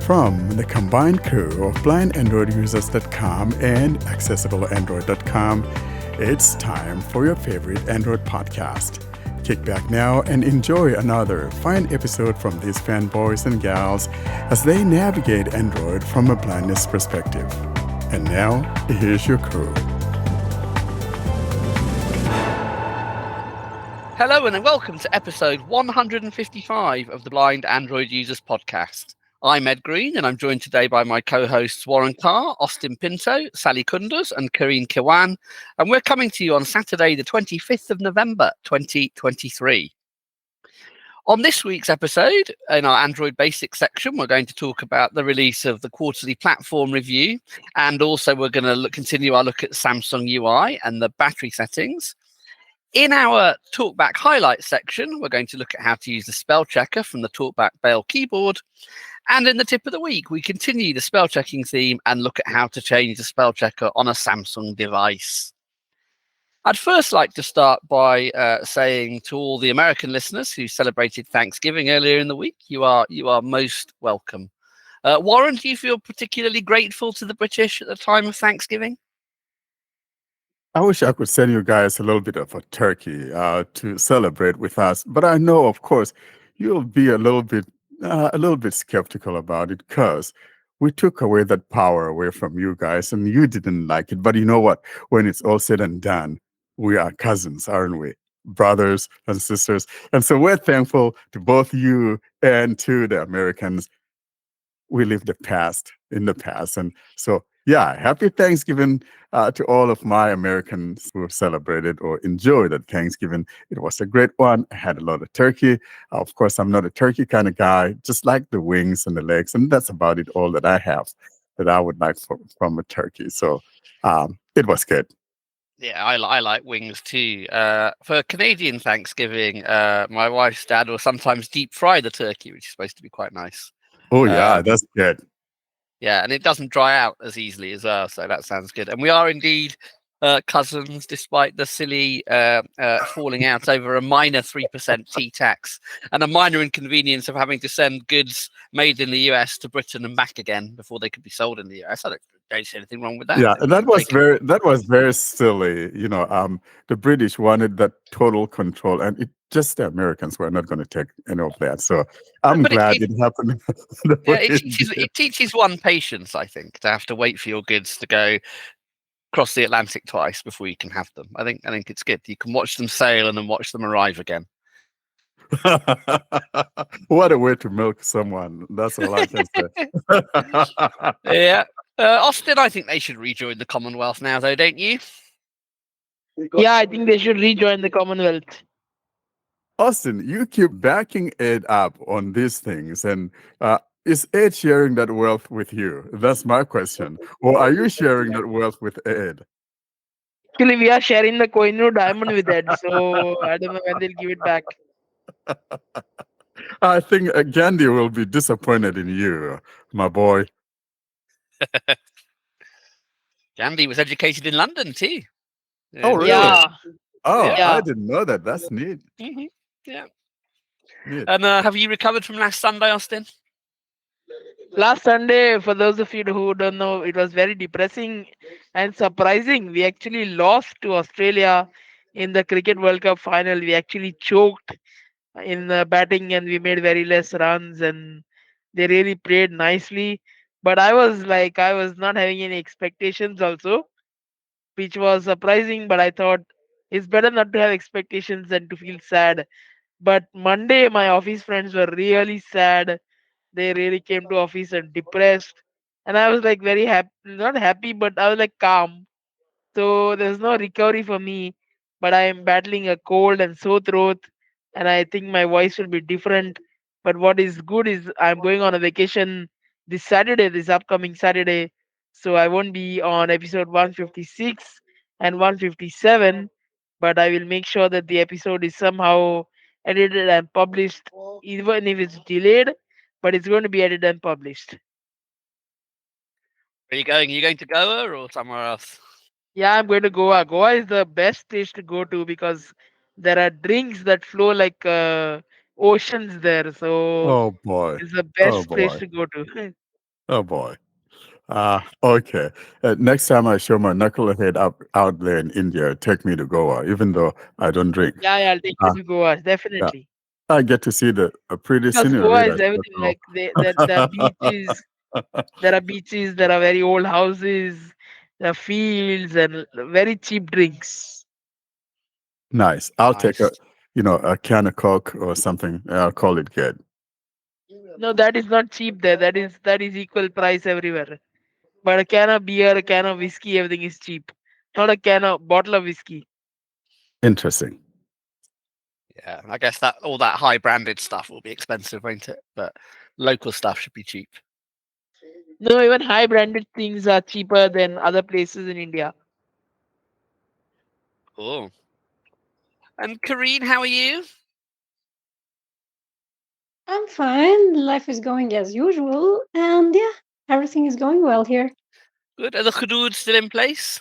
From the combined crew of blindandroidusers.com and accessibleandroid.com, it's time for your favorite Android podcast. Kick back now and enjoy another fine episode from these fanboys and gals as they navigate Android from a blindness perspective. And now, here's your crew. Hello and welcome to episode 155 of the Blind Android Users podcast. I'm Ed Green and I'm joined today by my co-hosts Warren Carr, Austin Pinto, Sally Kunduz and Karine Kiwan, and we're coming to you on Saturday the 25th of November 2023. On this week's episode, in our Android Basics section, we're going to talk about the release of the quarterly platform review, and also we're going to continue our look at Samsung UI and the battery settings. In our Talkback Highlights section, we're going to look at how to use the spell checker from the Talkback Braille Keyboard. And in the tip of the week, we continue the spell checking theme and look at how to change the spell checker on a Samsung device. I'd first like to start by saying to all the American listeners who celebrated Thanksgiving earlier in the week, you are most welcome. Warren, do you feel particularly grateful to the British at the time of Thanksgiving? I wish I could send you guys a little bit of a turkey to celebrate with us, but I know, of course, you'll be a little bit skeptical about it because we took away that power away from you guys, and you didn't like it. But you know what? When it's all said and done, we are cousins, aren't we? Brothers and sisters, and so we're thankful to both you and to the Americans. We live the past in the past, and so. Yeah, happy Thanksgiving to all of my Americans who have celebrated or enjoyed that Thanksgiving. It was a great one. I had a lot of turkey. Of course, I'm not a turkey kind of guy, just like the wings and the legs. And that's about it all that I have that I would like from a turkey. So it was good. Yeah, I like wings too. For Canadian Thanksgiving, my wife's dad will sometimes deep fry the turkey, which is supposed to be quite nice. Oh, yeah, that's good. Yeah, and it doesn't dry out as easily as well, so that sounds good. And we are indeed cousins, despite the silly falling out over a minor 3% T-tax and a minor inconvenience of having to send goods made in the US to Britain and back again before they could be sold in the US. I don't see anything wrong with that. Yeah, and that was very silly. You know, the British wanted that total control, and just the Americans were not going to take any of that. So I'm glad it happened. It teaches one patience, I think, to have to wait for your goods to go across the Atlantic twice before you can have them. I think it's good. You can watch them sail and then watch them arrive again. What a way to milk someone. That's all I can say. Yeah. Austin, I think they should rejoin the Commonwealth now, though, don't you? Yeah, I think they should rejoin the Commonwealth. Austin, you keep backing Ed up on these things, and is Ed sharing that wealth with you? That's my question. Or are you sharing that wealth with Ed? Actually, we are sharing the Kohinoor diamond with Ed, so I don't know when they'll give it back. I think Gandhi will be disappointed in you, my boy. Gandhi was educated in London too. Oh, really? Yeah. Oh, Yeah. I didn't know that. That's neat. Mm-hmm. Yeah. Neat. And have you recovered from last Sunday, Austin? Last Sunday, for those of you who don't know, it was very depressing and surprising. We actually lost to Australia in the Cricket World Cup final. We actually choked in the batting and we made very less runs, and they really played nicely. But I was not having any expectations also, which was surprising. But I thought it's better not to have expectations than to feel sad. But Monday, my office friends were really sad. They really came to office and depressed. And I was like very happy, not happy, but I was like calm. So there's no recovery for me. But I am battling a cold and sore throat. And I think my voice will be different. But what is good is I'm going on a vacation this upcoming Saturday. So I won't be on episode 156 and 157. But I will make sure that the episode is somehow edited and published, even if it's delayed, but it's going to be edited and published. Are you going? Are you going to Goa or somewhere else? Yeah, I'm going to Goa. Goa is the best place to go to because there are drinks that flow like oceans there. So Oh, boy. it's the Oh, best place boy. to go to. Oh boy. Okay. Next time I show my knucklehead up out there in India, take me to Goa, even though I don't drink. Yeah, yeah, I'll take you Uh, to Goa, yeah, definitely. I get to see the pretty Because scenery. Goa is That's everything. Like the beaches, there are beaches, there are very old houses, there are fields, and very cheap drinks. nice. I'll take Nice. a can of Coke or something. I'll call it good. No, that is not cheap there. That is equal price everywhere. But a can of beer, a can of whiskey, everything is cheap. Not a can of bottle of whiskey. Interesting. Yeah, I guess that all that high branded stuff will be expensive, won't it? But local stuff should be cheap. No, even high branded things are cheaper than other places in India. Oh. And Kareen, how are you? I'm fine. Life is going as usual, and yeah, everything is going well here. Good. Are the Hudud still in place?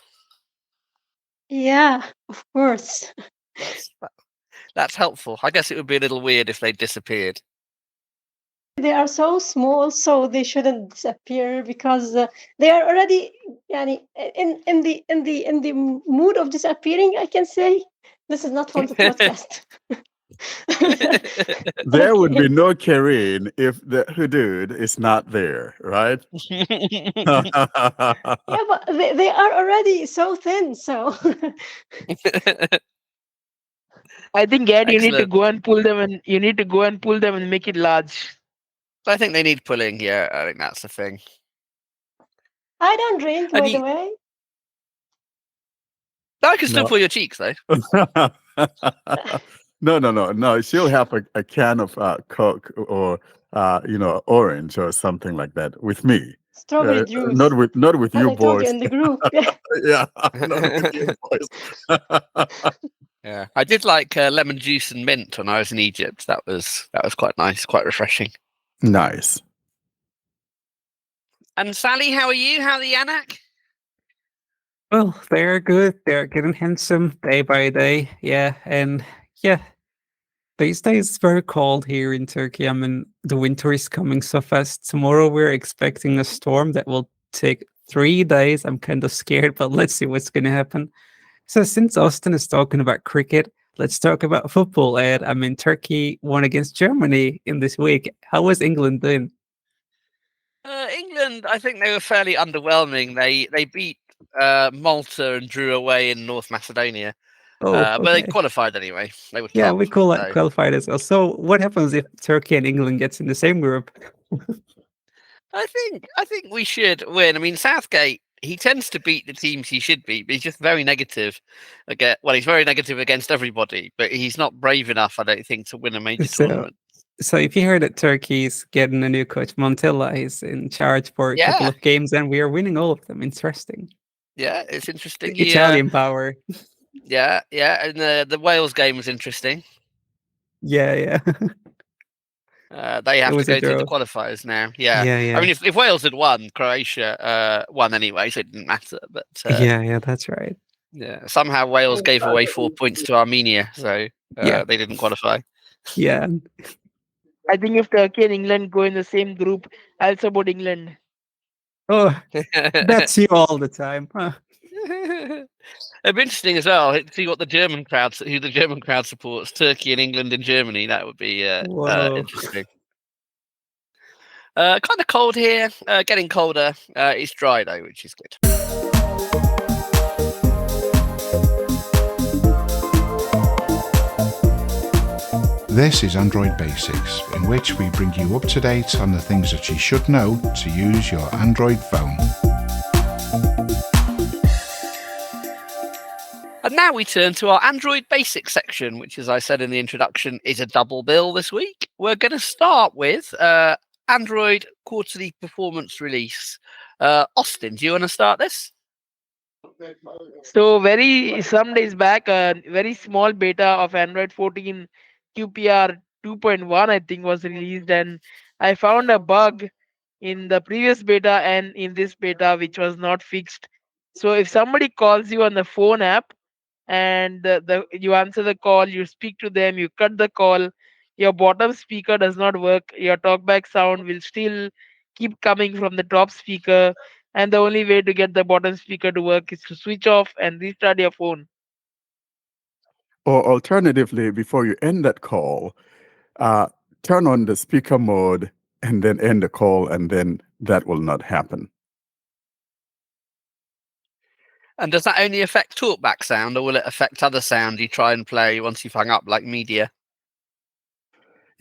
Yeah, of course. That's that's helpful. I guess it would be a little weird if they disappeared. They are so small, so they shouldn't disappear because they are already yani, in the mood of disappearing. I can say this is not for the podcast. There would be Okay. no Kareen if the hudud is not there, right? Yeah, but they are already so thin, so I think Ed, you need to Excellent. go and pull them, and you need to go and pull them and make it large. I think they need pulling. Yeah, I think that's the thing. I don't drink, And by you, the way. I can still No. pull your cheeks though. No. She'll have a can of Coke or orange or something like that with me. Strawberry Not juice, with as you I told you boys. in the group. Yeah. Yeah, not with you boys. Yeah, I did like lemon juice and mint when I was in Egypt. That was quite nice, quite refreshing. Nice. And Sally, how are you? How are the Anak? Well, they're good. They're getting handsome day by day. Yeah, and yeah, these days it's very cold here in Turkey. I mean, the winter is coming so fast. Tomorrow we're expecting a storm that will take 3 days. I'm kind of scared, but let's see what's going to happen. So, since Austin is talking about cricket, let's talk about football. Ed, I mean, Turkey won against Germany in this week. How was England doing? England, I think they were fairly underwhelming. They beat Malta and drew away in North Macedonia, Oh, but they okay. qualified anyway. They were Yeah, top. we call it So qualified as well. So, what happens if Turkey and England gets in the same group? I think we should win. I mean, Southgate, he tends to beat the teams he should beat, but he's just very negative. Well, he's very negative against everybody, but he's not brave enough, I don't think, to win a major So, tournament. so if you heard that Turkey's getting a new coach, Montella is in charge for a couple Yeah, of games, and we are winning all of them. Interesting. yeah, it's interesting. Italian power. Yeah, and the Wales game was interesting. Yeah, yeah. They It have to was a go through the draw. qualifiers now. Yeah, Yeah, I yeah. mean, if Wales had won, Croatia won anyway, so it didn't matter. But Yeah, that's right. yeah, somehow Wales gave away 4 points to Armenia, so Yeah, they didn't qualify. yeah. I think if Turkey and England go in the same group, I'll support England. Oh, that's you all the time. Huh? It'd be interesting as well. See what who the German crowd supports. Turkey and England and Germany. That would be Whoa. interesting. Kind of cold here. Getting colder. It's dry though, which is good. This is Android Basics, in which we bring you up to date on the things that you should know to use your Android phone. And now we turn to our Android Basics section, which, as I said in the introduction, is a double bill this week. We're going to start with Android quarterly performance release. Austin, do you want to start this? So some days back, a very small beta of Android 14 QPR 2.1, I think, was released, and I found a bug in the previous beta and in this beta which was not fixed. So if somebody calls you on the phone app and you answer the call, you speak to them, you cut the call, your bottom speaker does not work, your talkback sound will still keep coming from the top speaker, and the only way to get the bottom speaker to work is to switch off and restart your phone. Or alternatively, before you end that call, uh, turn on the speaker mode and then end the call, and then that will not happen. And does that only affect talkback sound, or will it affect other sound you try and play once you've hung up, like media?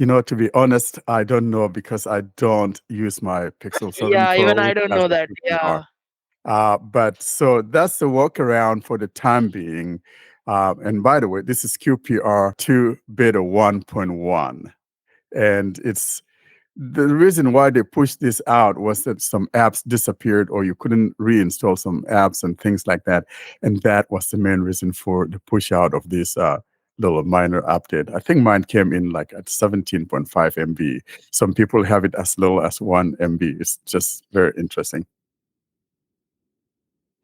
To be honest, I don't know because I don't use my Pixel 7 Yeah, even Pro I don't as know a that. QPR. Yeah. But so that's the workaround for the time being. And by the way, this is QPR 2 beta 1.1. And it's the reason why they pushed this out was that some apps disappeared, or you couldn't reinstall some apps and things like that. And that was the main reason for the push out of this little minor update. I think mine came in like at 17.5 MB. Some people have it as little as 1 MB. It's just very interesting.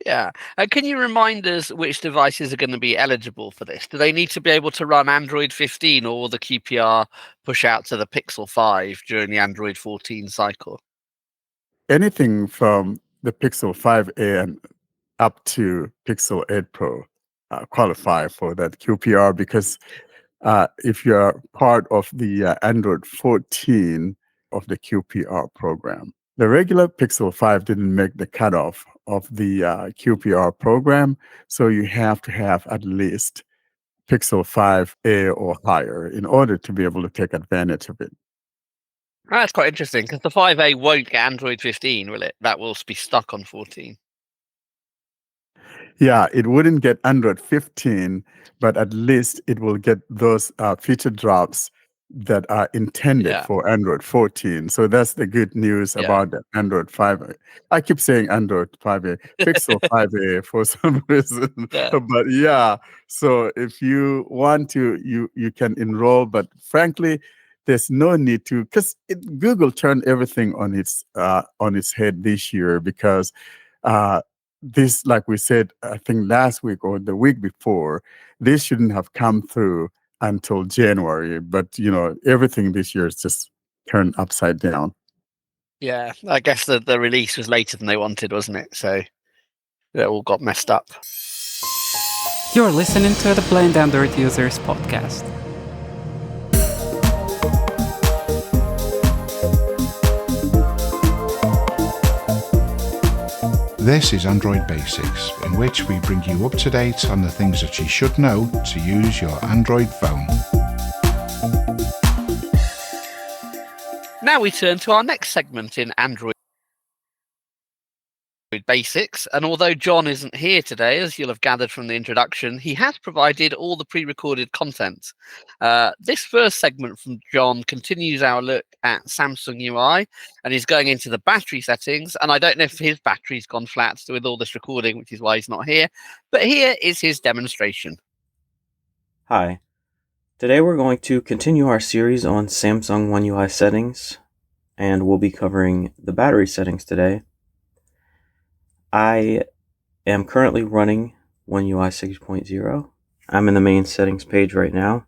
Yeah. Can you remind us which devices are going to be eligible for this? Do they need to be able to run Android 15, or will the QPR push out to the Pixel 5 during the Android 14 cycle? Anything from the Pixel 5a and up to Pixel 8 Pro qualify for that QPR, because if you're part of the Android 14 of the QPR program. The regular Pixel 5 didn't make the cutoff of the QPR program, so you have to have at least Pixel 5a or higher in order to be able to take advantage of it. That's quite interesting, because the 5A won't get Android 15, will it? That will be stuck on 14. Yeah, it wouldn't get Android 15, but at least it will get those feature drops that are intended Yeah. for Android 14. So that's the good news Yeah. about the Android 5. I keep saying Android 5A, Pixel 5A for some reason. Yeah. But yeah, so if you want to, you can enroll. But frankly, there's no need to, because Google turned everything on its head this year, because this, like we said, I think last week or the week before, this shouldn't have come through until January. But, everything this year is just turned upside down. Yeah. I guess the release was later than they wanted, wasn't it? So it all got messed up. You're listening to the Blind Android Users podcast. This is Android Basics, in which we bring you up to date on the things that you should know to use your Android phone. Now we turn to our next segment in Android Basics, and although John isn't here today, as you'll have gathered from the introduction, he has provided all the pre-recorded content. This first segment from John continues our look at Samsung UI, and he's going into the battery settings, and I don't know if his battery's gone flat with all this recording, which is why he's not here, but here is his demonstration. Hi. Today we're going to continue our series on Samsung One UI settings, and we'll be covering the battery settings today. I am currently running One UI 6.0. I'm in the main settings page right now,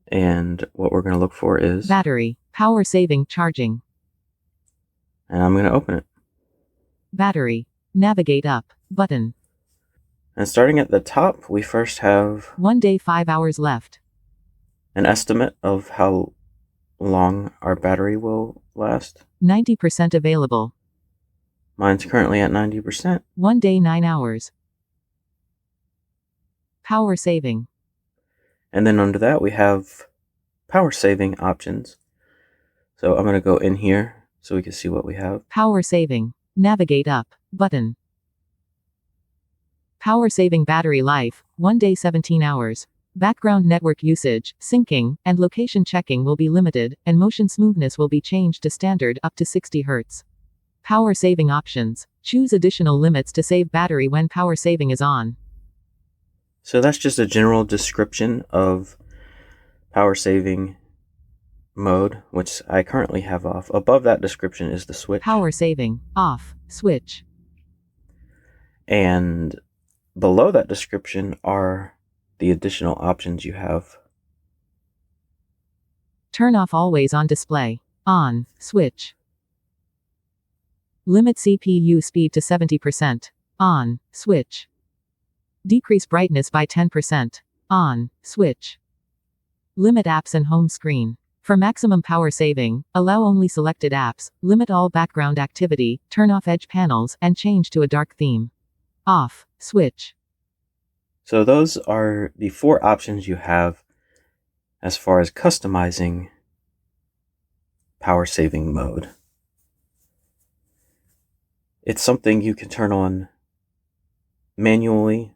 and what we're going to look for is battery, power saving, charging. And I'm going to open it. Battery, navigate up, button. And starting at the top, we first have 1 day 5 hours left. an estimate of how long our battery will last. 90% available. Mine's currently at 90%. 1 day 9 hours. Power saving. And then under that, we have power saving options. So I'm going to go in here so we can see what we have. Power saving, navigate up, button. Power saving battery life, 1 day 17 hours. Background network usage, syncing, and location checking will be limited, and motion smoothness will be changed to standard up to 60 Hz. Power saving options. Choose additional limits to save battery when power saving is on. So that's just a general description of power saving mode, which I currently have off. Above that description is the switch. Power saving, off, switch. And below that description are the additional options you have. Turn off always on display. On, switch. Limit CPU speed to 70%. On. Switch. Decrease brightness by 10%. On. Switch. Limit apps and home screen. For maximum power saving, allow only selected apps, limit all background activity, turn off edge panels, and change to a dark theme. Off. Switch. So those are the 4 options you have as far as customizing power saving mode. It's something you can turn on manually.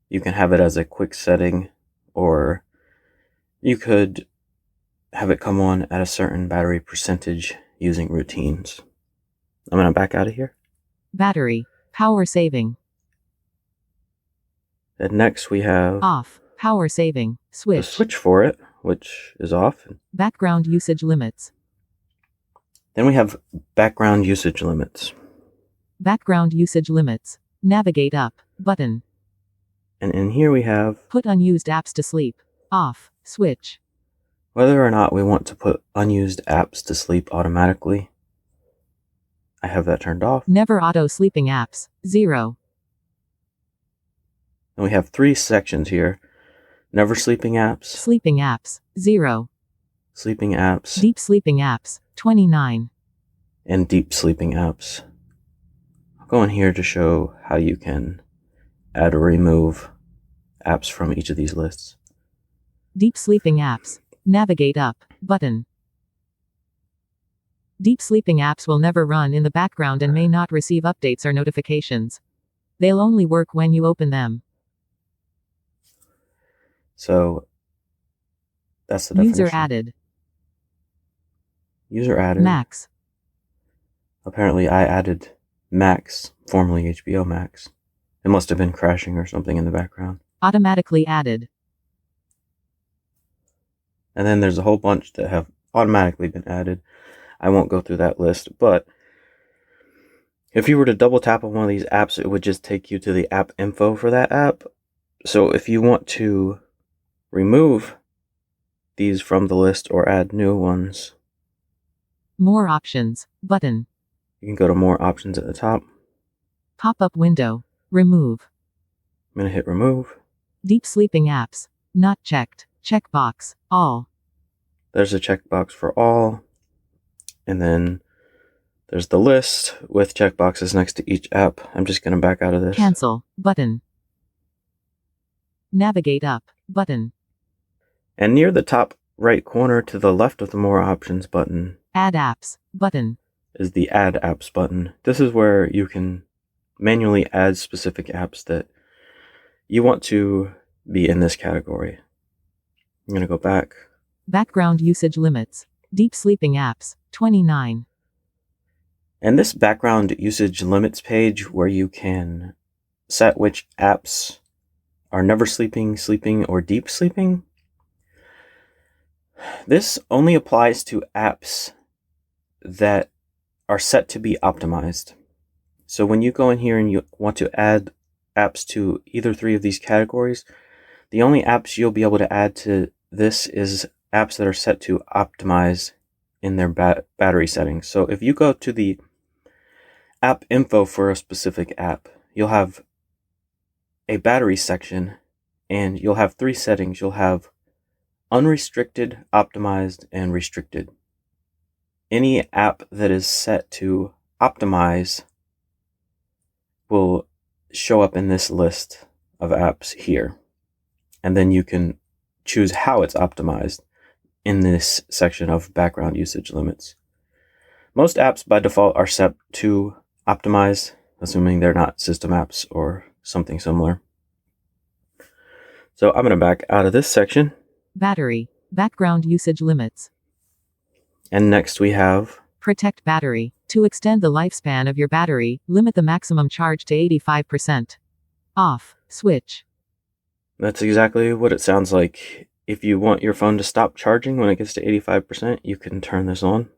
You can have it as a quick setting, or you could have it come on at a certain battery percentage using routines. I'm going to back out of here. Battery. Power saving. And next we have Off. Power saving. the Switch. switch for it, which is off. Background usage limits. Then we have background usage limits. Background usage limits. Navigate up. Button. And in here we have Put unused apps to sleep. Off. Switch. whether or not we want to put unused apps to sleep automatically. I have that turned off. Never auto sleeping apps. 0. And we have 3 sections here. Never sleeping apps, Sleeping apps. 0. sleeping apps, Deep sleeping apps. 29. and deep sleeping apps. I'll go in here to show how you can add or remove apps from each of these lists. Deep sleeping apps. Navigate up. Button. Deep sleeping apps will never run in the background and may not receive updates or notifications. They'll only work when you open them. So that's the definition. User added. User added. Max. Apparently I added Max, formerly HBO Max. It must have been crashing or something in the background. Automatically added. And then there's a whole bunch that have automatically been added. I won't go through that list, but if you were to double tap on one of these apps, it would just take you to the app info for that app. So if you want to remove these from the list or add new ones, More options. Button. you can go to more options at the top. Pop-up window. Remove. I'm going to hit remove. Deep sleeping apps. Not checked. Checkbox. All. There's a checkbox for all. And then there's the list with checkboxes next to each app. I'm just going to back out of this. Cancel. Button. Navigate up. Button. And near the top right corner to the left of the more options button Add apps. Button. is the add apps button. This is where you can manually add specific apps that you want to be in this category. I'm going to go back. Background usage limits. Deep sleeping apps. 29. And this background usage limits page where you can set which apps are never sleeping, sleeping, or deep sleeping. This only applies to apps that are set to be optimized. So when you go in here and you want to add apps to either 3 of these categories, the only apps you'll be able to add to this is apps that are set to optimize in their battery settings. So if you go to the app info for a specific app, you'll have a battery section and you'll have 3 settings. You'll have unrestricted, optimized, and restricted. Any app that is set to optimize will show up in this list of apps here. And then you can choose how it's optimized in this section of background usage limits. Most apps by default are set to optimize, assuming they're not system apps or something similar. So I'm going to back out of this section. Battery. Background usage limits. And next we have Protect battery. To extend the lifespan of your battery, limit the maximum charge to 85%. Off. Switch. That's exactly what it sounds like. If you want your phone to stop charging when it gets to 85%, you can turn this on.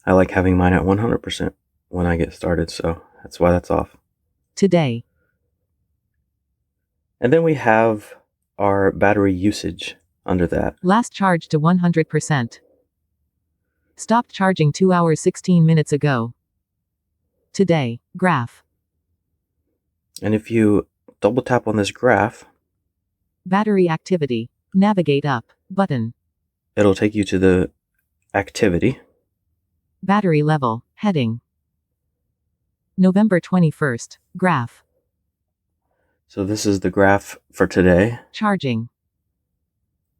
I like having mine at 100% when I get started, so that's why that's off. Today. And then we have our battery usage under that. Last charge to 100%. Stopped charging 2 hours 16 minutes ago. today, graph. And if you double tap on this graph, Battery activity, navigate up, button. it'll take you to the activity. Battery level, heading. November 21st, graph. So this is the graph for today. Charging.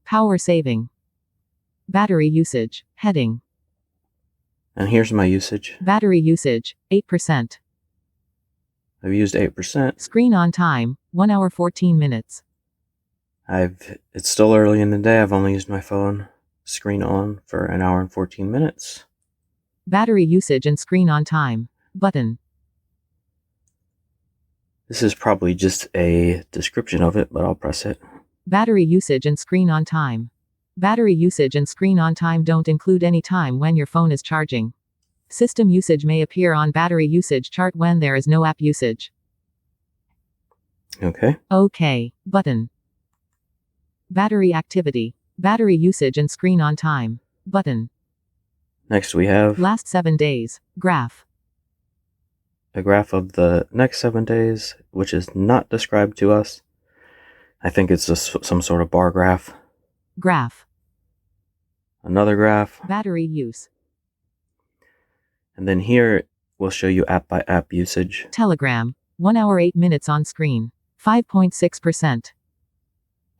Power saving. Battery usage, heading. And here's my usage. Battery usage, 8%. I've used 8%. Screen on time, 1 hour 14 minutes. It's still early in the day. I've only used my phone screen on for 1 hour and 14 minutes. Battery usage and screen on time, button. This is probably just a description of it, but I'll press it. Battery usage and screen on time. Battery usage and screen on time don't include any time when your phone is charging. System usage may appear on battery usage chart when there is no app usage. Okay. OK, button. Battery activity. Battery usage and screen on time, button. Next we have Last 7 days, graph. a graph of the next 7 days, which is not described to us. I think it's just some sort of bar graph. Graph. Another graph. Battery use. And then here we'll show you app by app usage. Telegram. 1 hour 8 minutes on screen. 5.6%.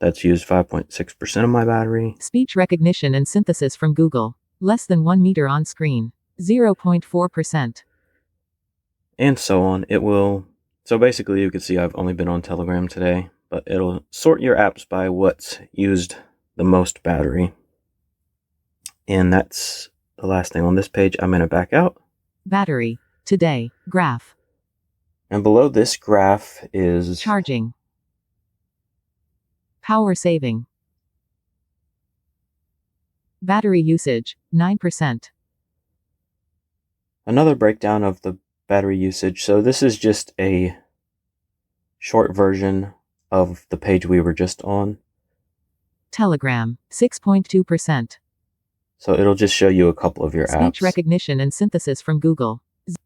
That's used 5.6% of my battery. Speech recognition and synthesis from Google. Less than 1 meter on screen. 0.4%. And so on. It will. So basically you can see I've only been on Telegram today, but it'll sort your apps by what's used the most battery. And that's the last thing on this page. I'm going to back out. Battery. Today. Graph. And below this graph is Charging. Power saving. Battery usage, 9%. another breakdown of the battery usage. So this is just a short version of the page we were just on. Telegram, 6.2%. So it'll just show you a couple of your Speech apps. recognition and synthesis from Google.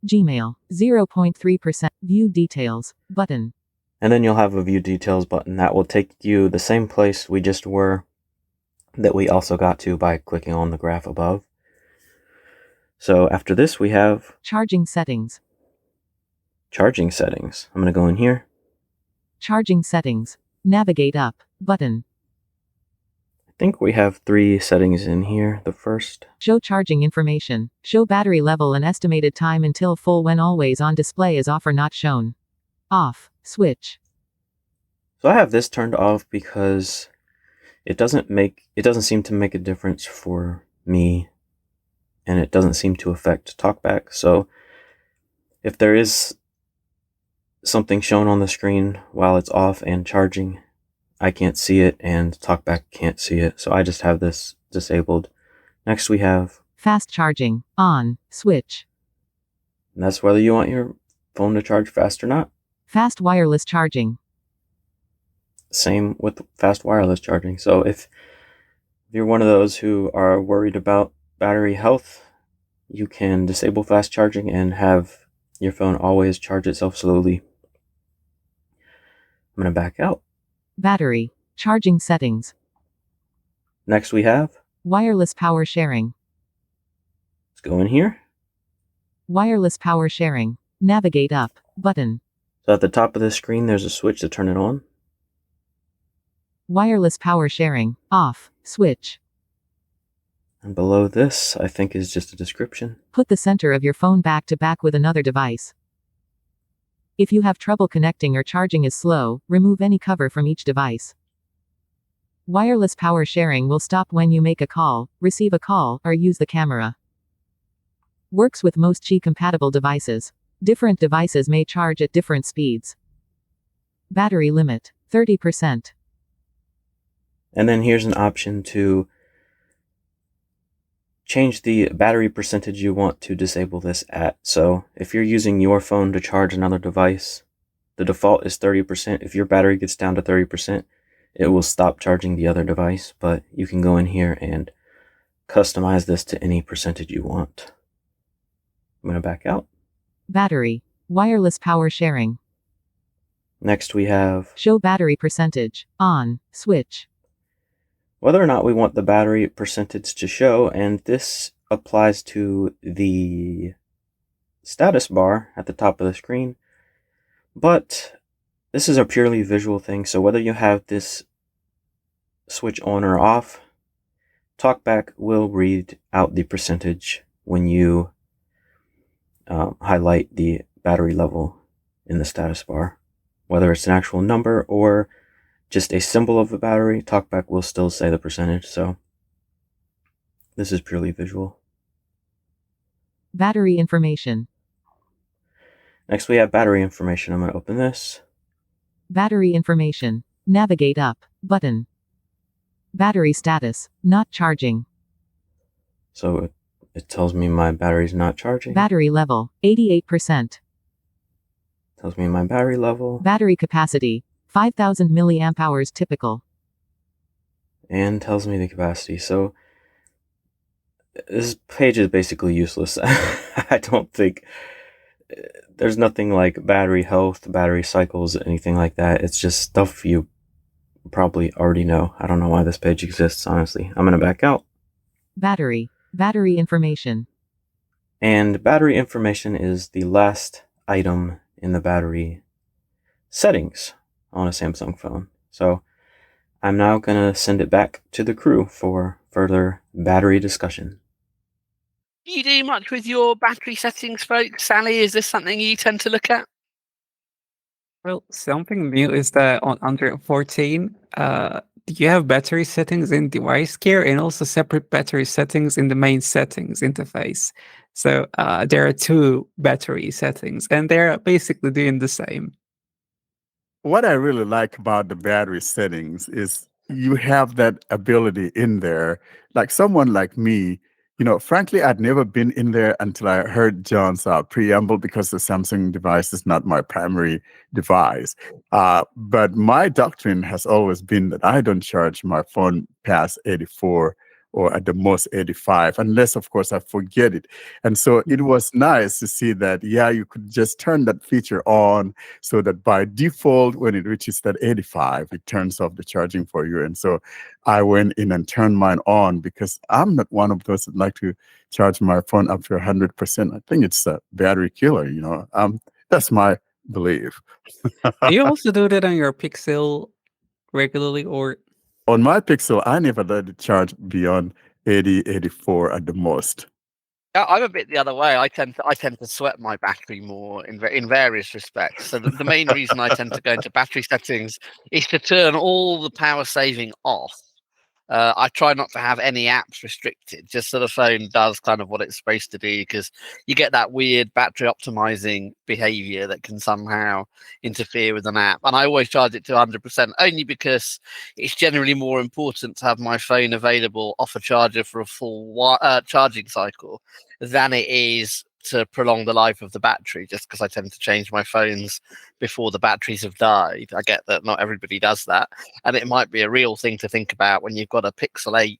Gmail, 0.3%. View details, button. And then you'll have a view details button that will take you the same place we just were, that we also got to by clicking on the graph above. So after this we have Charging settings. charging settings. I'm going to go in here. Charging settings. Navigate up, button. I think we have 3 settings in here. The first, Show charging information. Show battery level and estimated time until full when always on display is off or not shown. Off. Switch. so I have this turned off because it doesn't seem to make a difference for me, and it doesn't seem to affect Talkback. So if there is something shown on the screen while it's off and charging, I can't see it and Talkback can't see it. So I just have this disabled. Next we have, Fast charging. On. Switch. and that's whether you want your phone to charge fast or not. Fast wireless charging. Same with fast wireless charging. So if you're one of those who are worried about battery health, you can disable fast charging and have your phone always charge itself slowly. I'm going to back out. Battery. Charging settings. Next we have, Wireless power sharing. let's go in here. Wireless power sharing. Navigate up, button. So at the top of the screen, there's a switch to turn it on. Wireless power sharing. Off. Switch. And below this, I think, is just a description. Put the center of your phone back to back with another device. If you have trouble connecting or charging is slow, remove any cover from each device. Wireless power sharing will stop when you make a call, receive a call, or use the camera. Works with most Qi-compatible devices. Different devices may charge at different speeds. Battery limit, 30%. And then here's an option to change the battery percentage you want to disable this at. So if you're using your phone to charge another device, the default is 30%. If your battery gets down to 30%, it will stop charging the other device, but you can go in here and customize this to any percentage you want. I'm going to back out. Battery. Wireless power sharing. Next we have Show battery percentage. On. Switch. whether or not we want the battery percentage to show, and this applies to the status bar at the top of the screen, but this is a purely visual thing, so whether you have this switch on or off, Talkback will read out the percentage when you highlight the battery level in the status bar. Whether it's an actual number or just a symbol of the battery, Talkback will still say the percentage, so this is purely visual. Battery information. Next we have battery information. I'm going to open this. Battery information. Navigate up. Button. Battery status. Not charging. So it tells me my battery's not charging. Battery level. 88%. Tells me my battery level. Battery capacity. 5,000 milliamp hours typical. And tells me the capacity. So this page is basically useless. I don't think there's nothing like battery health, battery cycles, anything like that. It's just stuff you probably already know. I don't know why this page exists, honestly. I'm going to back out. Battery. Battery information. And battery information is the last item in the battery settings on a Samsung phone. So I'm now going to send it back to the crew for further battery discussion. Do you do much with your battery settings, folks? Sally, is this something you tend to look at? Well, something new is that on Android 14, you have battery settings in device care and also separate battery settings in the main settings interface. So there are two battery settings, and they're basically doing the same. What I really like about the battery settings is you have that ability in there. Like someone like me, frankly, I'd never been in there until I heard John's preamble, because the Samsung device is not my primary device. But my doctrine has always been that I don't charge my phone past 84 or at the most 85, unless, of course, I forget it. And so it was nice to see that, you could just turn that feature on so that by default, when it reaches that 85, it turns off the charging for you. And so I went in and turned mine on, because I'm not one of those that like to charge my phone up to 100%. I think it's a battery killer, That's my belief. Do you also do that on your Pixel regularly, or? On my Pixel, I never let it charge beyond 80, 84 at the most. Yeah, I'm a bit the other way. I tend to sweat my battery more in various respects. So the main reason I tend to go into battery settings is to turn all the power saving off. I try not to have any apps restricted, just so the phone does kind of what it's supposed to do, because you get that weird battery optimizing behavior that can somehow interfere with an app. And I always charge it to 100%, only because it's generally more important to have my phone available off a charger for a full charging cycle than it is to prolong the life of the battery, just because I tend to change my phones before the batteries have died. I get that not everybody does that, and it might be a real thing to think about when you've got a Pixel 8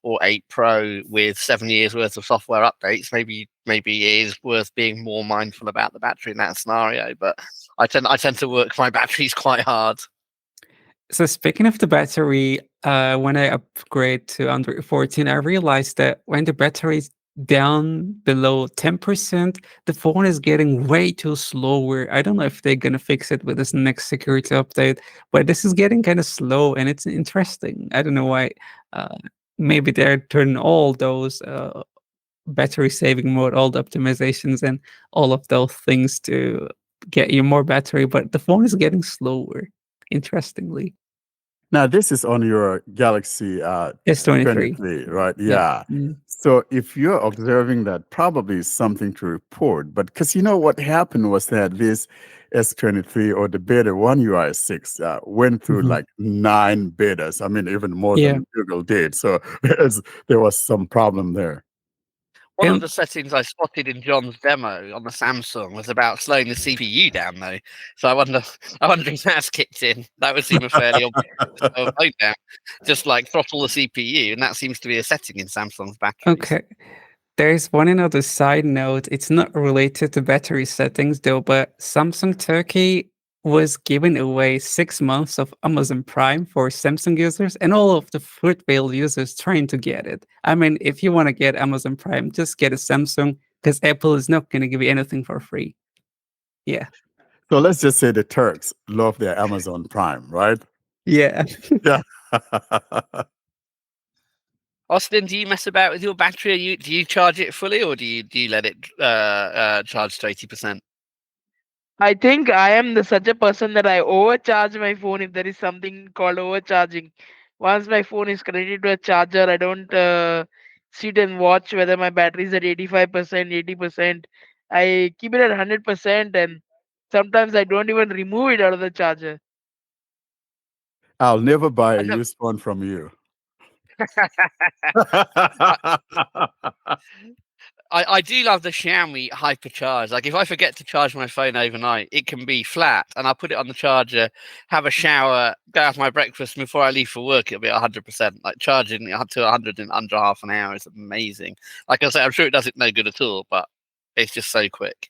or 8 Pro with 7 years worth of software updates. Maybe it is worth being more mindful about the battery in that scenario. But I tend to work my batteries quite hard. So speaking of the battery, when I upgrade to Android 14, I realized that when the battery is down below 10%, the phone is getting way too slower. I don't know if they're gonna fix it with this next security update, but this is getting kind of slow, and it's interesting. I don't know why. Maybe they're turning all those battery saving mode, all the optimizations, and all of those things to get you more battery, but the phone is getting slower, interestingly. Now, this is on your Galaxy S23. 23, right? Yeah. Yeah. So if you're observing that, probably is something to report. But because what happened was that this S23 or the beta 1 UI 6 went through like 9 betas. I mean, even more than Google did. So there was some problem there. One of the settings I spotted in John's demo on the Samsung was about slowing the CPU down, though. So I wonder if that's kicked in. That would seem a fairly obvious phone down. Just like throttle the CPU, and that seems to be a setting in Samsung's batteries. Okay. There's one another side note. It's not related to battery settings though, but Samsung Turkey was giving away 6 months of Amazon Prime for Samsung users and all of the Fruitvale users trying to get it. I mean, if you want to get Amazon Prime, just get a Samsung because Apple is not going to give you anything for free. Yeah. So let's just say the Turks love their Amazon Prime, right? Yeah. Yeah. Austin, do you mess about with your battery? Do you charge it fully, or do you let it charge to 80%? I think I am such a person that I overcharge my phone if there is something called overcharging. Once my phone is connected to a charger, I don't sit and watch whether my battery is at 85%, 80%. I keep it at 100%, and sometimes I don't even remove it out of the charger. I'll never buy a And used one from you. I do love the Xiaomi hypercharge. Like if I forget to charge my phone overnight, it can be flat, and I'll put it on the charger, have a shower, go have my breakfast, and before I leave for work, it'll be 100%. Like charging up to 100 in under half an hour is amazing. Like I say, I'm sure it does it no good at all, but it's just so quick.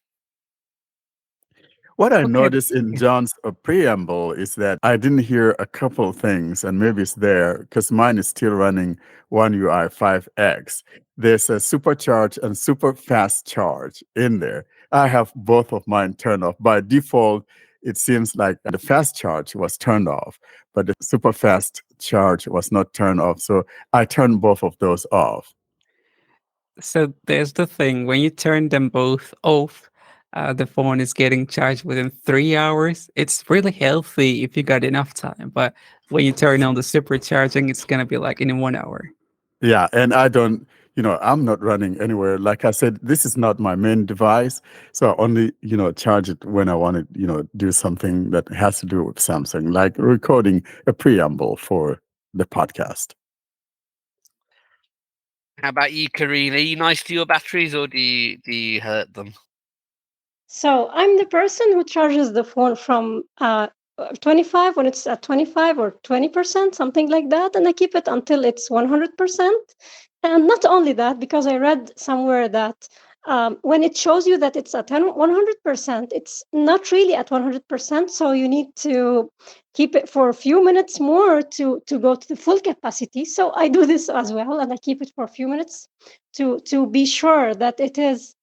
What I Okay. noticed in John's preamble is that I didn't hear a couple of things, and maybe it's there because mine is still running One UI 5X. There's a supercharge and super fast charge in there. I have both of mine turned off. By default, it seems like the fast charge was turned off, but the super fast charge was not turned off. So I turned both of those off. So there's the thing, when you turn them both off, the phone is getting charged within 3 hours. It's really healthy if you got enough time, but when you turn on the supercharging, it's gonna be like in 1 hour. Yeah, and I don't, I'm not running anywhere. Like I said, this is not my main device. So I only, charge it when I want to, do something that has to do with Samsung, like recording a preamble for the podcast. How about you, Karina? Are you nice to your batteries, or do you hurt them? So I'm the person who charges the phone from 25 when it's at 25 or 20%, something like that, and I keep it until it's 100%. And not only that, because I read somewhere that when it shows you that it's at 100%, it's not really at 100%. So you need to keep it for a few minutes more to go to the full capacity. So I do this as well, and I keep it for a few minutes to be sure that it is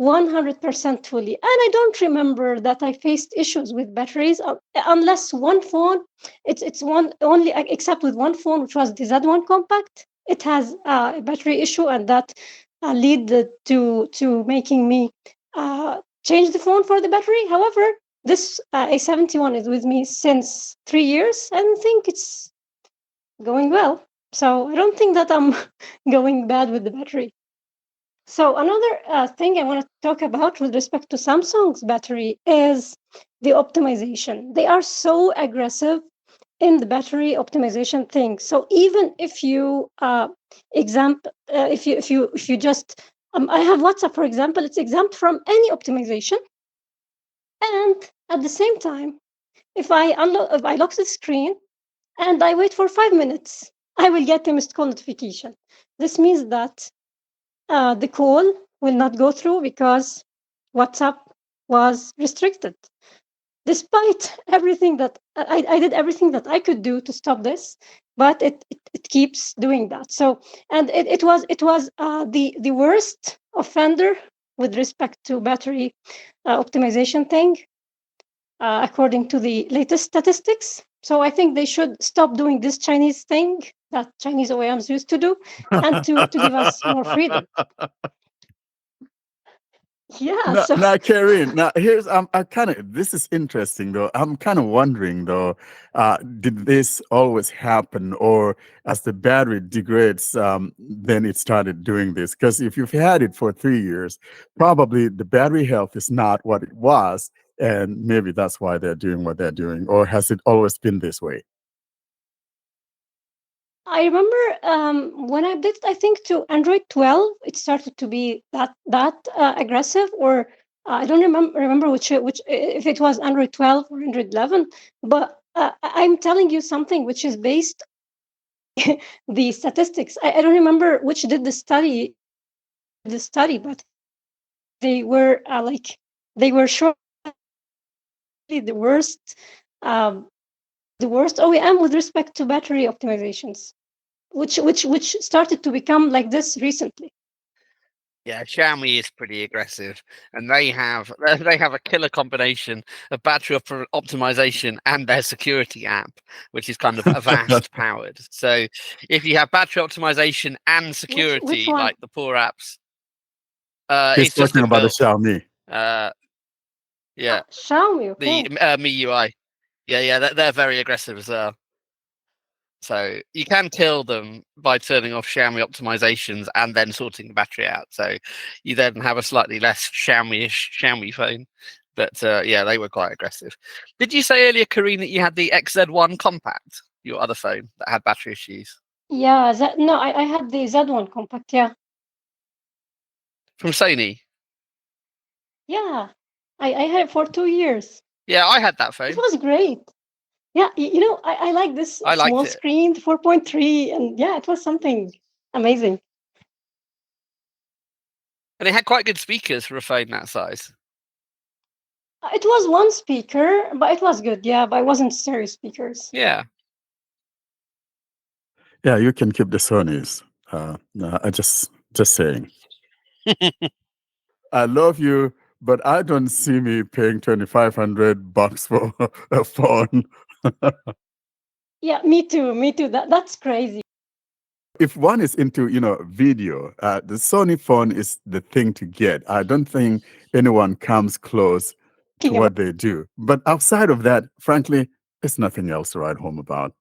100% fully. And I don't remember that I faced issues with batteries unless one phone, it's one only, except with one phone, which was the Z1 Compact. It has a battery issue, and that led to making me change the phone for the battery. However, this A71 is with me since 3 years, and I think it's going well. So I don't think that I'm going bad with the battery. So another thing I want to talk about with respect to Samsung's battery is the optimization. They are so aggressive in the battery optimization thing. So even if you if you just I have WhatsApp, for example, it's exempt from any optimization. And at the same time, if I lock the screen and I wait for 5 minutes, I will get a missed call notification. This means that the call will not go through because WhatsApp was restricted. Despite everything that I did, everything that I could do to stop this, but it keeps doing that. So, and it was the worst offender with respect to battery optimization thing, according to the latest statistics. So I think they should stop doing this Chinese thing that Chinese OEMs used to do, and to give us more freedom. Yeah. Now, So now, Karen, now here's I kind of this is interesting though. I'm kind of wondering though, did this always happen, or as the battery degrades, then it started doing this? Because if you've had it for 3 years, probably the battery health is not what it was, and maybe that's why they're doing what they're doing. Or has it always been this way? I remember when I did, I think to Android 12, it started to be that aggressive, or I don't remember which if it was Android 12 or Android 11. But I'm telling you something which is based the statistics. I don't remember which did the study. the study, but they were they were short the worst OEM with respect to battery optimizations, which started to become like this recently. Yeah, Xiaomi is pretty aggressive, and they have a killer combination of battery optimization and their security app, which is kind of avast powered. So if you have battery optimization and security, Which one? like the poor apps, He's it's just talking about the inbuilt. Xiaomi. Yeah, Xiaomi, okay. the MIUI. Yeah, they're very aggressive as well. So you can kill them by turning off Xiaomi optimizations and then sorting the battery out. So you then have a slightly less Xiaomi-ish Xiaomi phone. But yeah, they were quite aggressive. Did you say earlier, Karine, that you had the XZ1 Compact, your other phone, that had battery issues? Yeah, I had the Z1 Compact, yeah. From Sony? Yeah, I had it for 2 years. Yeah, I had that phone. It was great. Yeah, I like this I liked small it. screen, 4.3, and yeah, it was something amazing. And it had quite good speakers for a phone that size. It was one speaker, but it was good, yeah, but it wasn't stereo speakers. Yeah. Yeah, you can keep the Sonys. No, I just saying. I love you, but I don't see me paying $2,500 for a phone. Yeah, me too. That's crazy. If one is into, video, the Sony phone is the thing to get. I don't think anyone comes close to what they do. But outside of that, frankly, there's nothing else to write home about.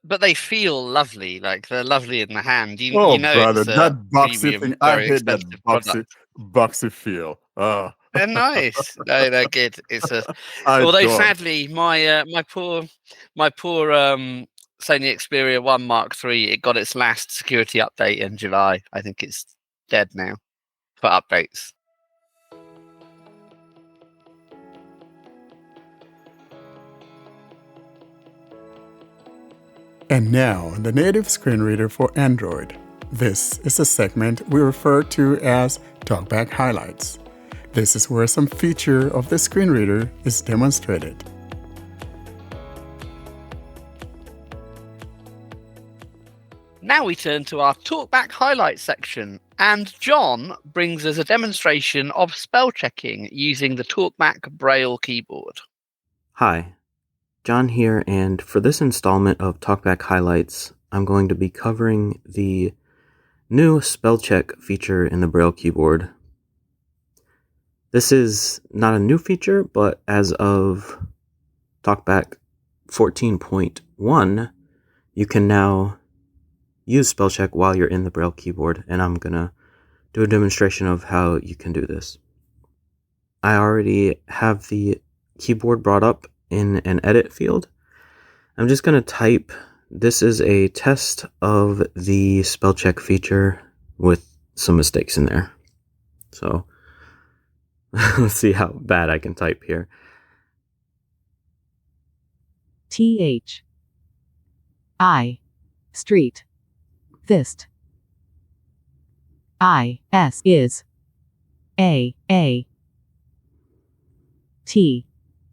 But they feel lovely, like they're lovely in the hand. Oh, know brother, it's a that boxy premium, thing, I very hate that expensive product. boxy feel. They're nice. No, they're good. It's a Although sadly my poor Sony Xperia 1 Mark III, it got its last security update in July. I think it's dead now for updates. And now, the native screen reader for Android. This is a segment we refer to as Talkback Highlights. This is where some feature of the screen reader is demonstrated. Now we turn to our Talkback Highlights section, and John brings us a demonstration of spell checking using the Talkback Braille Keyboard. Hi, John here, and for this installment of Talkback Highlights, I'm going to be covering the new spell check feature in the Braille keyboard. This is not a new feature, but as of Talkback 14.1, you can now use spell check while you're in the Braille keyboard, and I'm gonna do a demonstration of how you can do this. I already have the keyboard brought up in an edit field. I'm just gonna type, this is a test of the spell check feature with some mistakes in there. So let's see how bad I can type here. TH I street fist IS is A T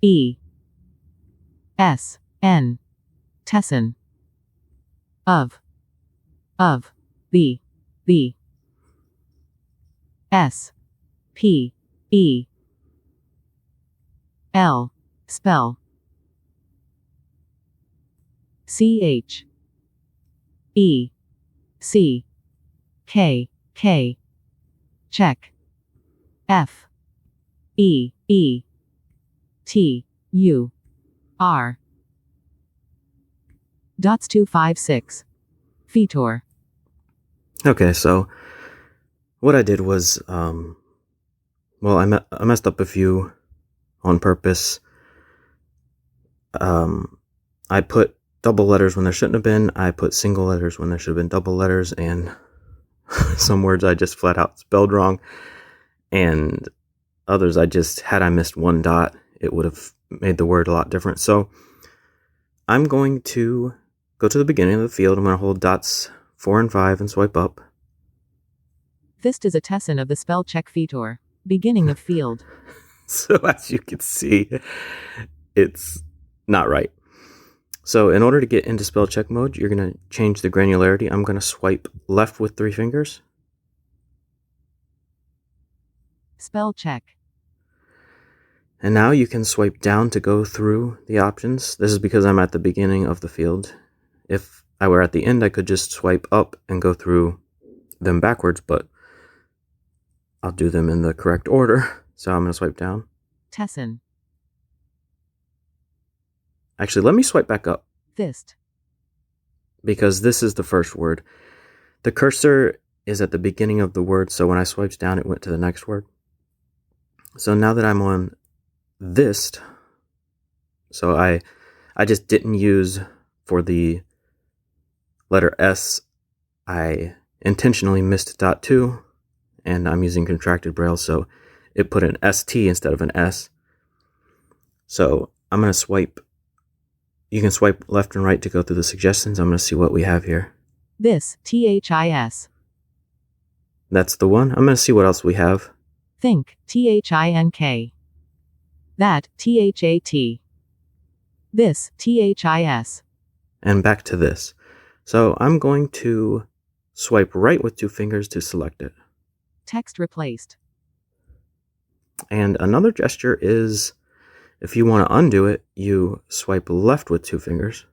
E S N Tessin of B S P E L spell CH E C K check F E T U R dots 256 feature. Okay, so what I did was, I messed up a few on purpose. I put double letters when there shouldn't have been. I put single letters when there should have been double letters, and some words I just flat out spelled wrong, and others had I missed one dot, it would have made the word a lot different. So I'm going to go to the beginning of the field. I'm going to hold dots 4 and 5 and swipe up. Thist is a tesson of the spell check feature. Beginning of field. So as you can see, it's not right. So in order to get into spell check mode, you're going to change the granularity. I'm going to swipe left with 3 fingers. Spell check. And now you can swipe down to go through the options. This is because I'm at the beginning of the field. If I were at the end, I could just swipe up and go through them backwards, but I'll do them in the correct order. So I'm going to swipe down. Tesson. Actually, let me swipe back up. Thist. Because this is the first word. The cursor is at the beginning of the word, so when I swiped down, it went to the next word. So now that I'm on this, so I just didn't use for the letter S, I intentionally missed dot 2, and I'm using contracted braille, so it put an ST instead of an S. So I'm going to swipe. You can swipe left and right to go through the suggestions. I'm going to see what we have here. This, THIS. That's the one. I'm going to see what else we have. Think, THINK. That, THAT. This, THIS. And back to this. So I'm going to swipe right with 2 fingers to select it. Text replaced. And another gesture is, if you want to undo it, you swipe left with 2 fingers.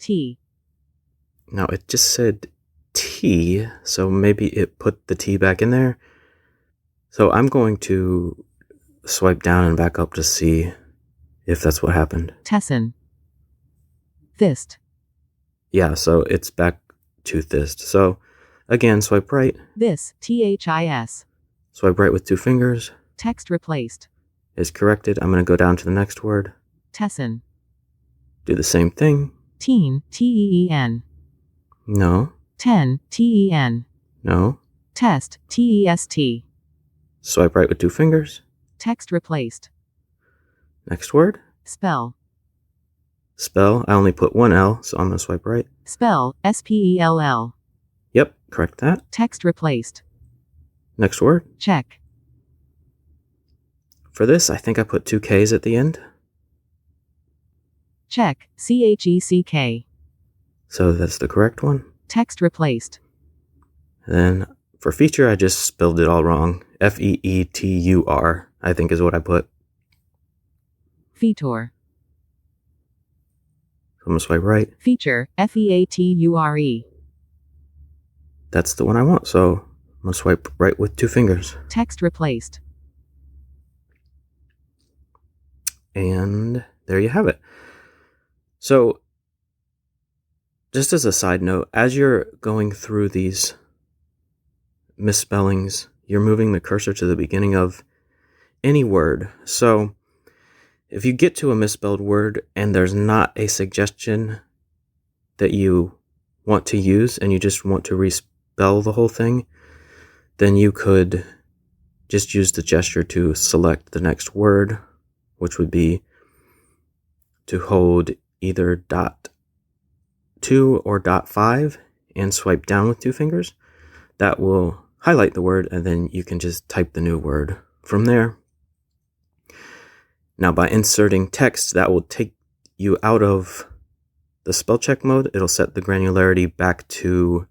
T. Now it just said T, so maybe it put the T back in there. So I'm going to swipe down and back up to see if that's what happened. Tesson. Thist. Yeah, so it's back to Thist. So again, swipe right. This, THIS. Swipe right with 2 fingers. Text replaced. Is corrected. I'm going to go down to the next word. Tesson. Do the same thing. Teen, TEEN. No. Ten, TEN. No. Test, TEST. Swipe right with 2 fingers. Text replaced. Next word. Spell. Spell. I only put 1 L, so I'm going to swipe right. Spell, SPELL. Yep, correct that. Text replaced. Next word. Check. For this, I think I put 2 Ks at the end. Check, CHECK. So that's the correct one. Text replaced. Then for feature, I just spelled it all wrong. FEETUR, I think is what I put. Feature. So I'm going to swipe right. Feature, FEATURE. That's the one I want, so I'm going to swipe right with 2 fingers. Text replaced. And there you have it. So, just as a side note, as you're going through these misspellings, you're moving the cursor to the beginning of any word. So, if you get to a misspelled word and there's not a suggestion that you want to use and you just want to respell the whole thing, then you could just use the gesture to select the next word, which would be to hold either dot 2 or dot 5 and swipe down with 2 fingers. That will highlight the word, and then you can just type the new word from there. Now, by inserting text, that will take you out of the spell check mode. It'll set the granularity back to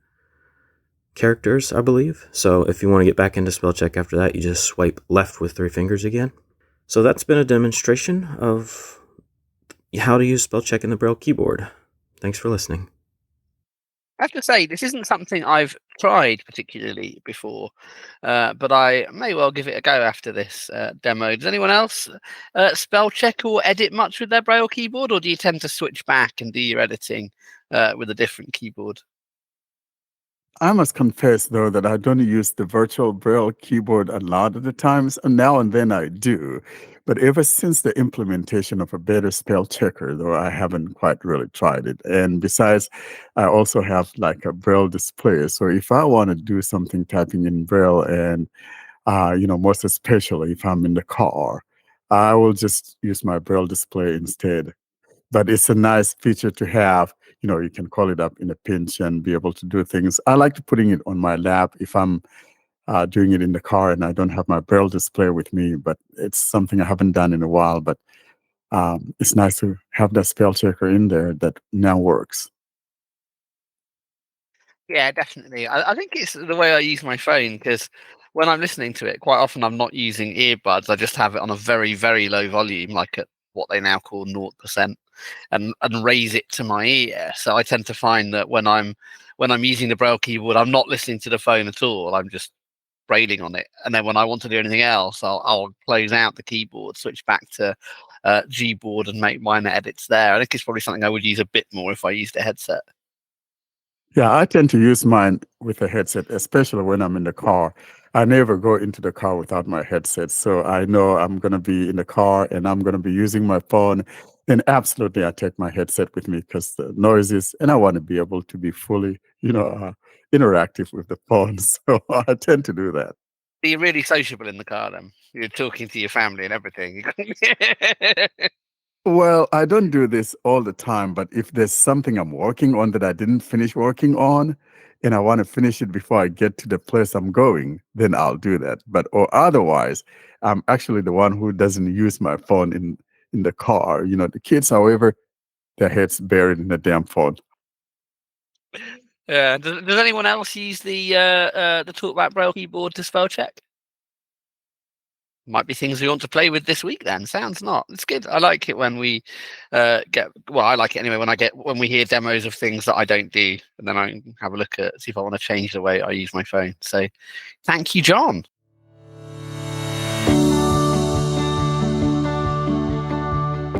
characters, I believe. So if you want to get back into spell check after that, you just swipe left with 3 fingers again. So that's been a demonstration of how to use spell check in the Braille keyboard. Thanks for listening. I have to say, this isn't something I've tried particularly before, but I may well give it a go after this demo. Does anyone else spell check or edit much with their Braille keyboard, or do you tend to switch back and do your editing with a different keyboard? I must confess, though, that I don't use the virtual Braille keyboard a lot of the times. Now and then I do. But ever since the implementation of a better spell checker, though, I haven't quite really tried it. And besides, I also have like a Braille display. So if I want to do something typing in Braille, and, most especially if I'm in the car, I will just use my Braille display instead. But it's a nice feature to have. You can call it up in a pinch and be able to do things. I like putting it on my lap if I'm doing it in the car, and I don't have my Braille display with me, but it's something I haven't done in a while. But it's nice to have that spell checker in there that now works. Yeah, definitely. I think it's the way I use my phone, because when I'm listening to it, quite often I'm not using earbuds. I just have it on a very, very low volume, like at what they now call 0%, and raise it to my ear. So I tend to find that when I'm using the Braille keyboard, I'm not listening to the phone at all. I'm just brailing on it. And then when I want to do anything else, I'll close out the keyboard, switch back to Gboard, and make minor edits there. I think it's probably something I would use a bit more if I used a headset. Yeah, I tend to use mine with a headset, especially when I'm in the car. I never go into the car without my headset. So I know I'm going to be in the car and I'm going to be using my phone. And absolutely, I take my headset with me because the noises, and I want to be able to be fully, interactive with the phone. So I tend to do that. You're really sociable in the car then. You're talking to your family and everything. Well, I don't do this all the time, but if there's something I'm working on that I didn't finish working on, and I want to finish it before I get to the place I'm going, then I'll do that. But or otherwise, I'm actually the one who doesn't use my phone in the car. The kids, however, their heads buried in the damn phone. Yeah. Does anyone else use the Talkback Braille keyboard to spell check? Might be things we want to play with this week then. Sounds not. It's good. I like it when we I like it anyway when we hear demos of things that I don't do, and then I can have a look at, see if I want to change the way I use my phone. So thank you, John.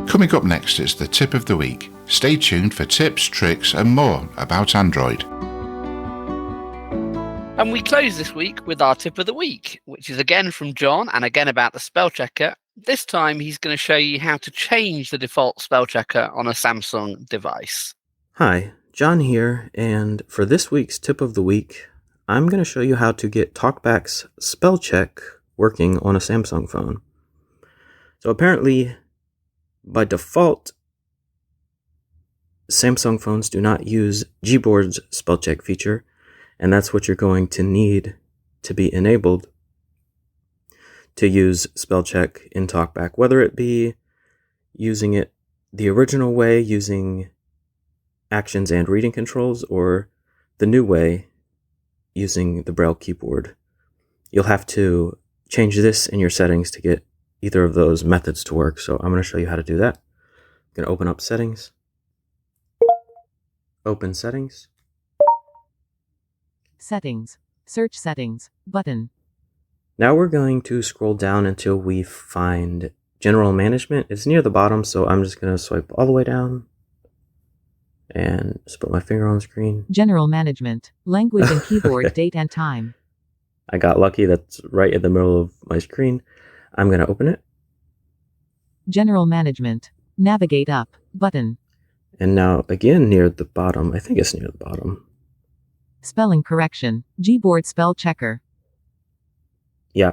Coming up next is the tip of the week. Stay tuned for tips, tricks and more about Android. And we close this week with our tip of the week, which is again from John, and again about the spell checker. This time he's going to show you how to change the default spell checker on a Samsung device. Hi, John here, and for this week's tip of the week, I'm going to show you how to get Talkback's spell check working on a Samsung phone. So apparently, by default, Samsung phones do not use Gboard's spell check feature, and that's what you're going to need to be enabled to use spell check in Talkback, whether it be using it the original way, using actions and reading controls, or the new way, using the Braille keyboard. You'll have to change this in your settings to get either of those methods to work. So I'm going to show you how to do that. I'm going to open up settings, open settings. Settings. Search settings button. Now we're going to scroll down until we find General Management. It's near the bottom, so I'm just going to swipe all the way down and just put my finger on the screen. General Management. Language and keyboard date and time. I got lucky. That's right in the middle of my screen. I'm going to open it. General Management. Navigate up button. And now again near the bottom. I think it's near the bottom. Spelling correction. Gboard spell checker. Yeah,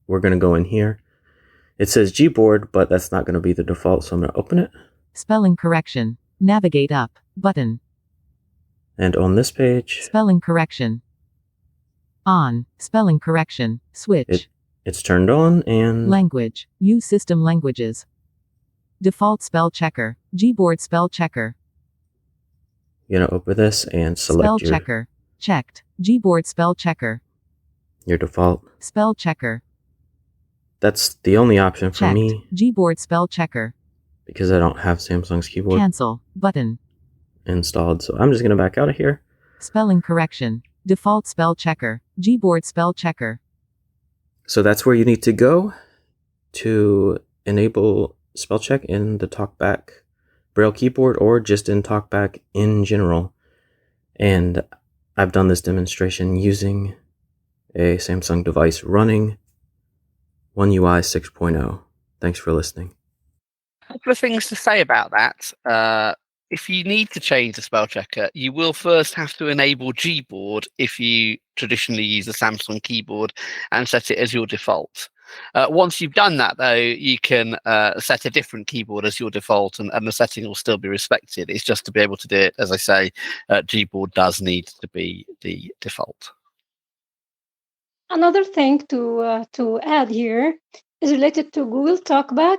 we're going to go in here. It says Gboard, but that's not going to be the default, so I'm going to open it. Spelling correction. Navigate up button. And on this page, Spelling correction. On. Spelling correction. Switch. it's turned on, and Language. Use system languages. Default spell checker. Gboard spell checker. you're going to open this and select Spell your, checker. Checked. Gboard spell checker. your default. Spell checker. That's the only option for Checked. me Gboard spell checker. because I don't have Samsung's keyboard Cancel button. installed. So I'm just going to back out of here. Spelling correction. Default spell checker. Gboard spell checker. So that's where you need to go to enable spell check in the Talkback Braille keyboard, or just in Talkback in general. And I've done this demonstration using a Samsung device running One UI 6.0. Thanks for listening. A couple of things to say about that. If you need to change the spell checker, you will first have to enable Gboard if you traditionally use a Samsung keyboard and set it as your default. Once you've done that, though, you can set a different keyboard as your default, and the setting will still be respected. It's just to be able to do it, as I say, Gboard does need to be the default. Another thing to add here is related to Google Talkback,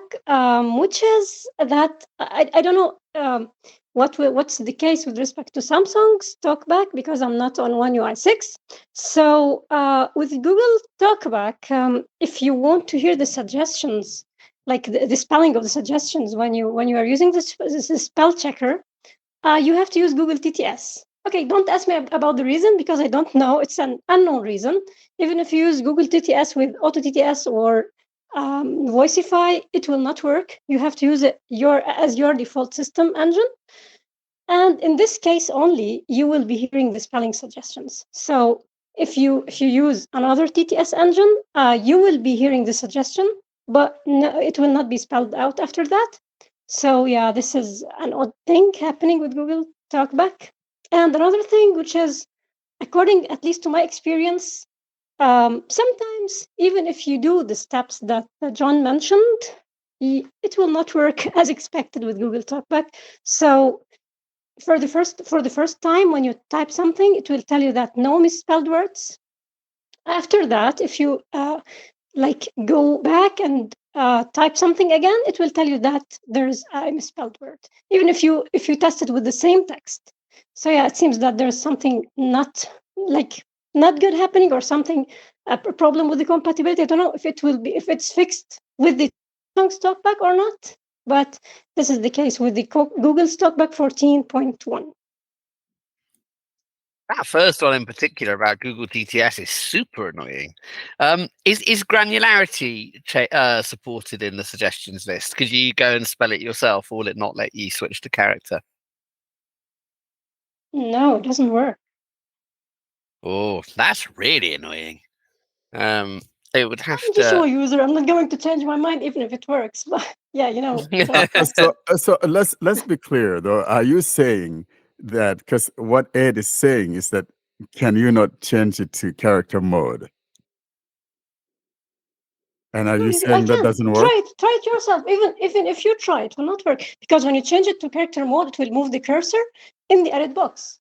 which is that I don't know what's the case with respect to Samsung's Talkback, because I'm not on One UI 6. So with Google Talkback, if you want to hear the suggestions, like the spelling of the suggestions when you are using this spell checker, you have to use Google TTS. Okay, don't ask me about the reason, because I don't know. It's an unknown reason. Even if you use Google TTS with Auto TTS or Voicify, it will not work. You have to use it as your default system engine. And in this case only, you will be hearing the spelling suggestions. So if you use another TTS engine, you will be hearing the suggestion, but no, it will not be spelled out after that. So yeah, this is an odd thing happening with Google Talkback. And another thing, which is, according at least to my experience, sometimes even if you do the steps that John mentioned, it will not work as expected with Google Talkback. So for the first time, when you type something, it will tell you that no misspelled words. After that, if you go back and type something again, it will tell you that there's a misspelled word, even if you test it with the same text. So yeah, it seems that there's something not good happening, or something, a problem with the compatibility. I don't know if it's fixed with the Samsung Talkback or not, but this is the case with the Google Talkback 14.1. That first one in particular about Google TTS is super annoying. Is granularity supported in the suggestions list? Could you go and spell it yourself, or will it not let you switch to character? No, it doesn't work. Oh, that's really annoying. It would have I'm just a user. I'm not going to change my mind even if it works. But yeah, So let's be clear though. Are you saying that, because what Ed is saying is that, can you not change it to character mode? And are you saying that doesn't work? Try it yourself. Even if you try, it will not work, because when you change it to character mode, it will move the cursor in the edit box.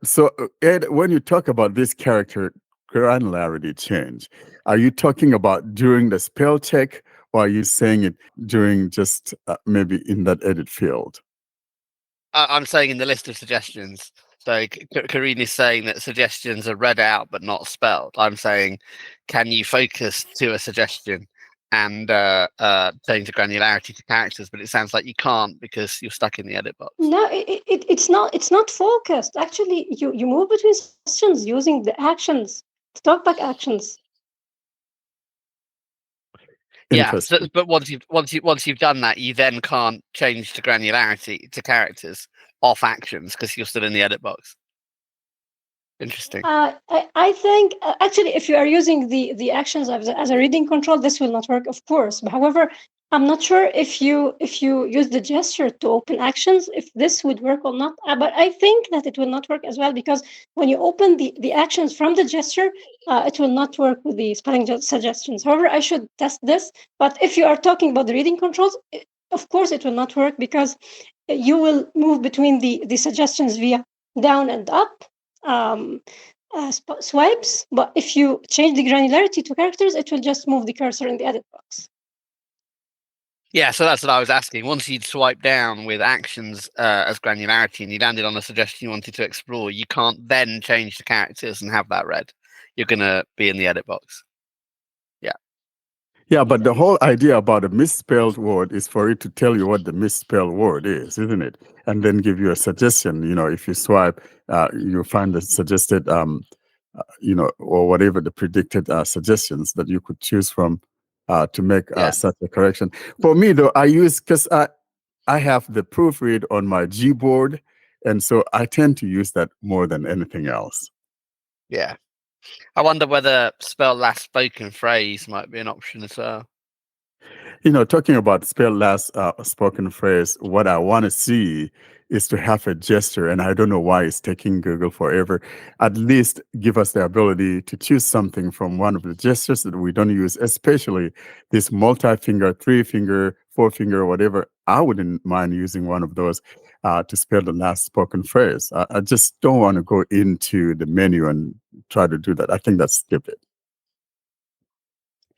So Ed, when you talk about this character granularity change, are you talking about during the spell check, or are you saying it during just maybe in that edit field? I'm saying in the list of suggestions. So Karine is saying that suggestions are read out but not spelled. I'm saying, can you focus to a suggestion and change the granularity to characters? But it sounds like you can't, because you're stuck in the edit box. No, it's not focused. Actually, you move between suggestions using the actions, the talkback actions. Yeah, but once you've done that, you then can't change the granularity to characters off actions, because you're still in the edit box. Interesting. I think actually, if you are using the actions as a reading control, this will not work, of course. But however, I'm not sure if you use the gesture to open actions, if this would work or not. But I think that it will not work as well, because when you open the actions from the gesture, it will not work with the spelling suggestions. However, I should test this. But if you are talking about the reading controls, of course it will not work, because you will move between the suggestions via down and up swipes. But if you change the granularity to characters, it will just move the cursor in the edit box. Yeah, so that's what I was asking. Once you'd swipe down with actions as granularity and you landed on a suggestion you wanted to explore, you can't then change the characters and have that read. You're going to be in the edit box. Yeah. Yeah, but the whole idea about a misspelled word is for it to tell you what the misspelled word is, isn't it? And then give you a suggestion. If you swipe, you find the suggested, or whatever the predicted suggestions that you could choose from to make such a correction. For me, though, because I have the proofread on my Gboard, and so I tend to use that more than anything else. Yeah. I wonder whether spell last spoken phrase might be an option as well. Talking about spell last spoken phrase, what I want to see is to have a gesture, and I don't know why it's taking Google forever. At least give us the ability to choose something from one of the gestures that we don't use, especially this multi-finger, 3-finger, 4-finger, whatever. I wouldn't mind using one of those. to spell the last spoken phrase. I just don't want to go into the menu and try to do that. I think that's stupid.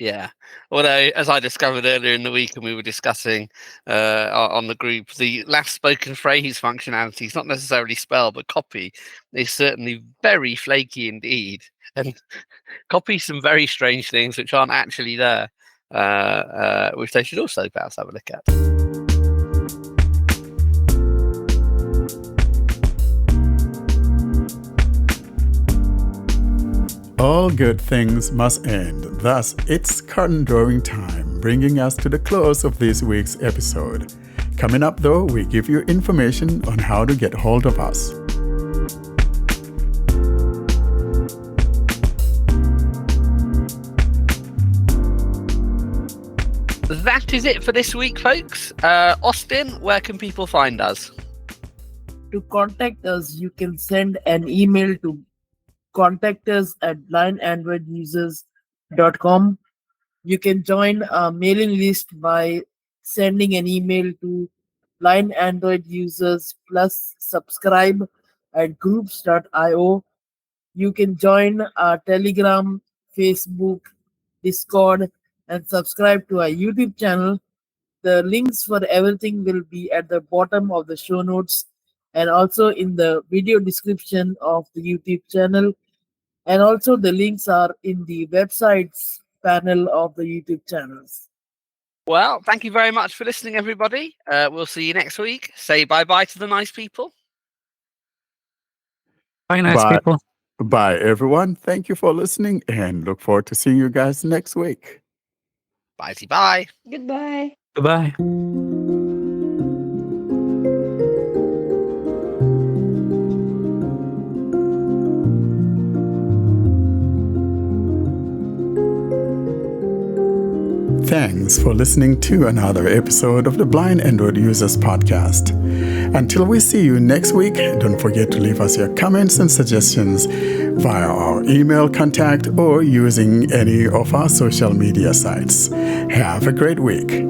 Yeah. Although, as I discovered earlier in the week, and we were discussing on the group, the last spoken phrase functionality is not necessarily spell, but copy is certainly very flaky indeed, and copy some very strange things which aren't actually there, which they should also perhaps have a look at. All good things must end. Thus, it's curtain drawing time, bringing us to the close of this week's episode. Coming up, though, we give you information on how to get hold of us. That is it for this week, folks. Austin, where can people find us? To contact us, you can send an email to contactus@blindandroidusers.com. You can join our mailing list by sending an email to Blind Android Users plus subscribe at groups.io. You can join our Telegram, Facebook, Discord, and subscribe to our YouTube channel. The links for everything will be at the bottom of the show notes and also in the video description of the YouTube channel. And also the links are in the websites panel of the YouTube channels. Well, thank you very much for listening, everybody. We'll see you next week. Say bye-bye to the nice people. Bye, nice Bye. people. Bye, everyone. Thank you for listening and look forward to seeing you guys next week. Bye-bye. Goodbye. Goodbye. Thanks for listening to another episode of the Blind Android Users Podcast. Until we see you next week, don't forget to leave us your comments and suggestions via our email contact or using any of our social media sites. Have a great week.